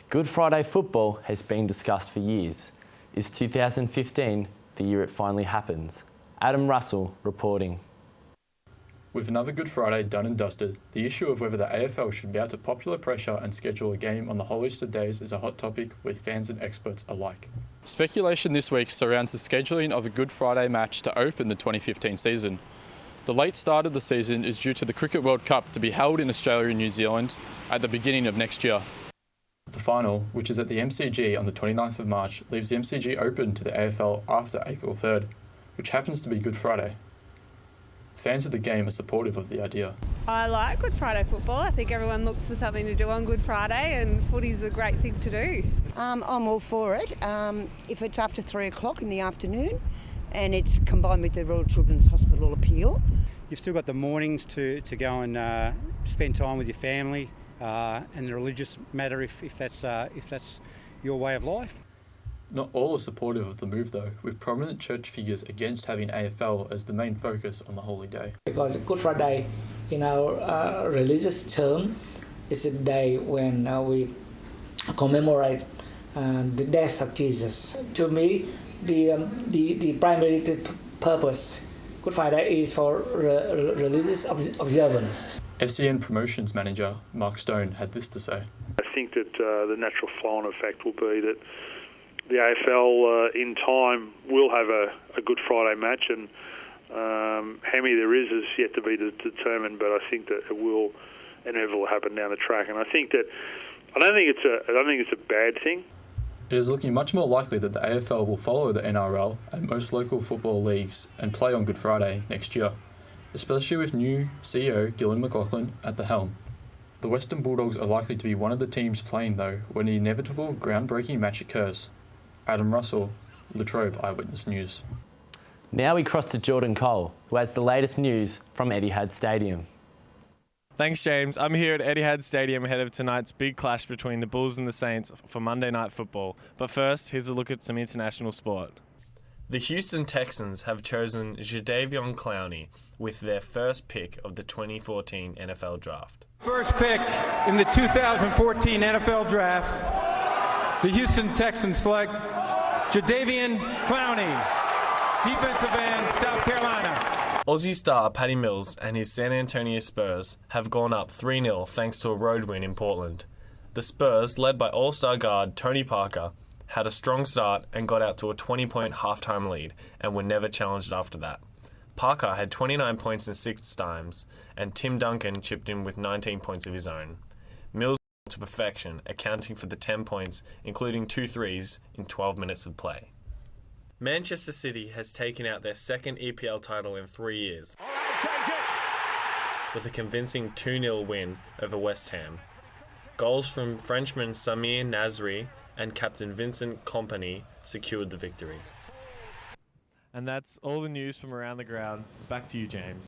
Good Friday football has been discussed for years. Is 2015 the year it finally happens? Adam Russell reporting. With another Good Friday done and dusted, the issue of whether the AFL should bow to popular pressure and schedule a game on the holiest of days is a hot topic with fans and experts alike. Speculation this week surrounds the scheduling of a Good Friday match to open the 2015 season. The late start of the season is due to the Cricket World Cup to be held in Australia and New Zealand at the beginning of next year. The final, which is at the MCG on the 29th of March, leaves the MCG open to the AFL after April 3rd, which happens to be Good Friday. Fans of the game are supportive of the idea. I like Good Friday football. I think everyone looks for something to do on Good Friday, and footy's a great thing to do. I'm all for it. If it's after 3 o'clock in the afternoon and it's combined with the Royal Children's Hospital appeal. You've still got the mornings to go and spend time with your family and the religious matter if that's your way of life. Not all are supportive of the move though, with prominent church figures against having AFL as the main focus on the holy day. Because Good Friday, in our religious term, is a day when we commemorate the death of Jesus. To me, the primary purpose Good Friday is for religious observance. SEN Promotions Manager Mark Stone had this to say. I think that the natural flow-on effect will be that the AFL in time will have a Good Friday match, and how many there is yet to be determined. But I think that it will inevitably happen down the track, and I don't think it's a bad thing. It is looking much more likely that the AFL will follow the NRL and most local football leagues and play on Good Friday next year, especially with new CEO Gillon McLachlan at the helm. The Western Bulldogs are likely to be one of the teams playing though when the inevitable groundbreaking match occurs. Adam Russell, La Trobe Eyewitness News. Now we cross to Jordan Cole, who has the latest news from Etihad Stadium. Thanks, James. I'm here at Etihad Stadium ahead of tonight's big clash between the Bulls and the Saints for Monday Night Football. But first, here's a look at some international sport. The Houston Texans have chosen Jadeveon Clowney with their first pick of the 2014 NFL Draft. First pick in the 2014 NFL Draft, the Houston Texans select Jadeveon Clowney, defensive end, South Carolina. Aussie star Paddy Mills and his San Antonio Spurs have gone up 3-0 thanks to a road win in Portland. The Spurs, led by All-Star guard Tony Parker, had a strong start and got out to a 20-point halftime lead and were never challenged after that. Parker had 29 points in 6 times, and Tim Duncan chipped in with 19 points of his own. Mills to perfection, accounting for the 10 points, including 2 threes in 12 minutes of play. Manchester City has taken out their second EPL title in 3 years with a convincing 2-0 win over West Ham. Goals from Frenchman Samir Nasri and captain Vincent Kompany secured the victory. And that's all the news from around the grounds. Back to you, James.